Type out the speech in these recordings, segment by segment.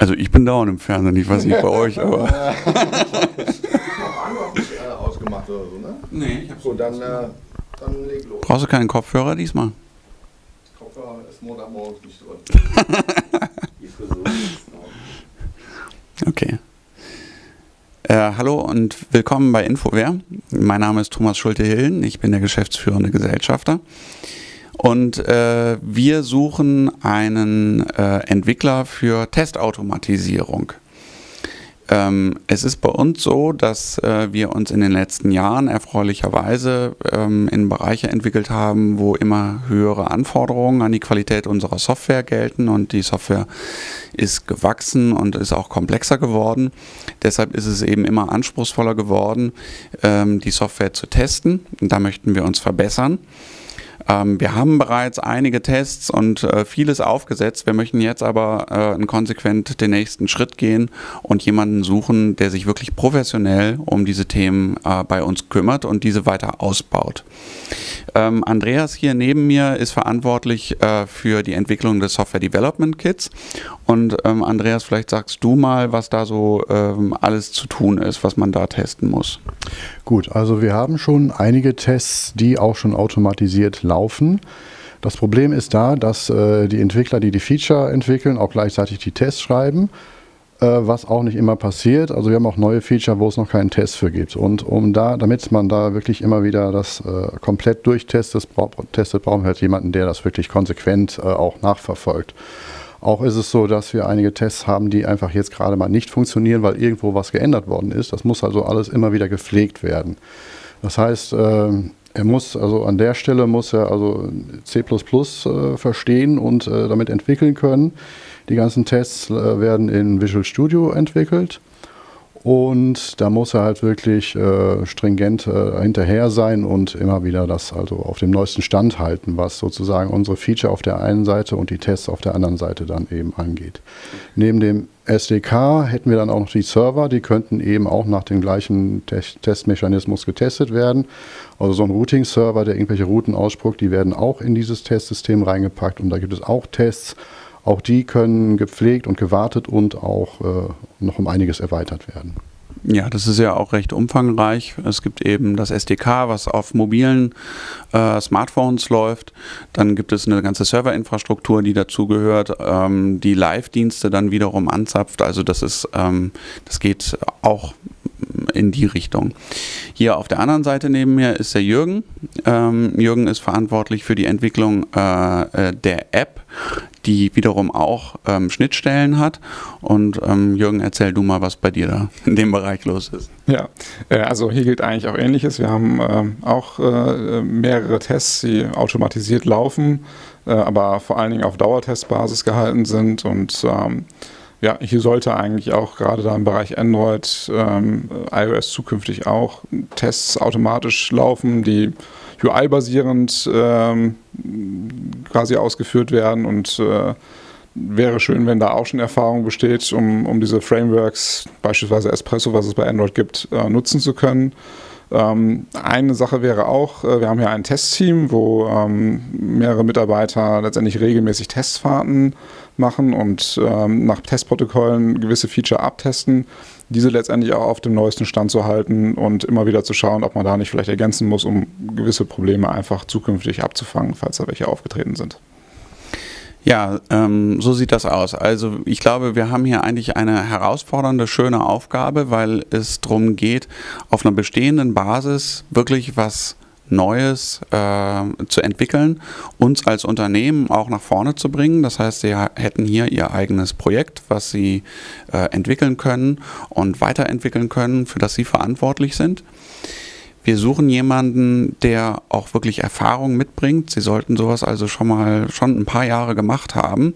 Also ich bin dauernd im Fernsehen, ich weiß nicht bei euch, aber... ausgemacht oder so, ne? Nee, ich hab's so, dann leg los. Brauchst du keinen Kopfhörer diesmal? Kopfhörer ist Montagmorgens nicht drin. Okay. Hallo und willkommen bei Infoware. Mein Name ist Thomas Schulte-Hillen, ich bin der geschäftsführende Gesellschafter. Und wir suchen einen Entwickler für Testautomatisierung. Es ist bei uns so, dass wir uns in den letzten Jahren erfreulicherweise in Bereiche entwickelt haben, wo immer höhere Anforderungen an die Qualität unserer Software gelten, und die Software ist gewachsen und ist auch komplexer geworden. Deshalb ist es eben immer anspruchsvoller geworden, die Software zu testen, und da möchten wir uns verbessern. Wir haben bereits einige Tests und vieles aufgesetzt. Wir möchten jetzt aber konsequent den nächsten Schritt gehen und jemanden suchen, der sich wirklich professionell um diese Themen bei uns kümmert und diese weiter ausbaut. Andreas hier neben mir ist verantwortlich für die Entwicklung des Software Development Kits. Und Andreas, vielleicht sagst du mal, was da so alles zu tun ist, was man da testen muss. Gut, also wir haben schon einige Tests, die auch schon automatisiert laufen. Das Problem ist da, dass die Entwickler, die Feature entwickeln, auch gleichzeitig die Tests schreiben, was auch nicht immer passiert. Also wir haben auch neue Feature, wo es noch keinen Test für gibt. Und damit man da wirklich immer wieder das komplett durchtestet, brauchen wir halt jemanden, der das wirklich konsequent auch nachverfolgt. Auch ist es so, dass wir einige Tests haben, die einfach jetzt gerade mal nicht funktionieren, weil irgendwo was geändert worden ist. Das muss also alles immer wieder gepflegt werden. Das heißt, er muss also an der Stelle C++ verstehen und damit entwickeln können. Die ganzen Tests werden in Visual Studio entwickelt. Und da muss er halt wirklich stringent hinterher sein und immer wieder das also auf dem neuesten Stand halten, was sozusagen unsere Feature auf der einen Seite und die Tests auf der anderen Seite dann eben angeht. Neben dem SDK hätten wir dann auch noch die Server, die könnten eben auch nach dem gleichen Testmechanismus getestet werden. Also so ein Routing-Server, der irgendwelche Routen ausspuckt, die werden auch in dieses Testsystem reingepackt, und da gibt es auch Tests. Auch die können gepflegt und gewartet und auch noch um einiges erweitert werden. Ja, das ist ja auch recht umfangreich. Es gibt eben das SDK, was auf mobilen Smartphones läuft. Dann gibt es eine ganze Serverinfrastruktur, die dazugehört, die Live-Dienste dann wiederum anzapft. Also das geht auch in die Richtung. Hier auf der anderen Seite neben mir ist der Jürgen. Jürgen ist verantwortlich für die Entwicklung der App, die wiederum auch Schnittstellen hat. Und Jürgen, erzähl du mal, was bei dir da in dem Bereich los ist. Ja, also hier gilt eigentlich auch Ähnliches. Wir haben auch mehrere Tests, die automatisiert laufen, aber vor allen Dingen auf Dauertestbasis gehalten sind. Und ja, hier sollte eigentlich auch gerade da im Bereich Android, iOS zukünftig auch Tests automatisch laufen, die UI-basierend quasi ausgeführt werden, und wäre schön, wenn da auch schon Erfahrung besteht, um diese Frameworks, beispielsweise Espresso, was es bei Android gibt, nutzen zu können. Eine Sache wäre auch, wir haben hier ein Testteam, wo mehrere Mitarbeiter letztendlich regelmäßig Testfahrten machen und nach Testprotokollen gewisse Feature abtesten, diese letztendlich auch auf dem neuesten Stand zu halten und immer wieder zu schauen, ob man da nicht vielleicht ergänzen muss, um gewisse Probleme einfach zukünftig abzufangen, falls da welche aufgetreten sind. Ja, so sieht das aus. Also ich glaube, wir haben hier eigentlich eine herausfordernde, schöne Aufgabe, weil es darum geht, auf einer bestehenden Basis wirklich was Neues zu entwickeln, uns als Unternehmen auch nach vorne zu bringen. Das heißt, sie hätten hier ihr eigenes Projekt, was sie entwickeln können und weiterentwickeln können, für das sie verantwortlich sind. Wir suchen jemanden, der auch wirklich Erfahrung mitbringt. Sie sollten sowas also schon ein paar Jahre gemacht haben,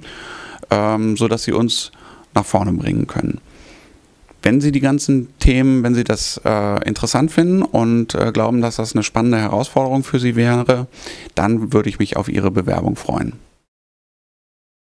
sodass sie uns nach vorne bringen können. Wenn Sie die ganzen Themen, wenn Sie das interessant finden und glauben, dass das eine spannende Herausforderung für Sie wäre, dann würde ich mich auf Ihre Bewerbung freuen.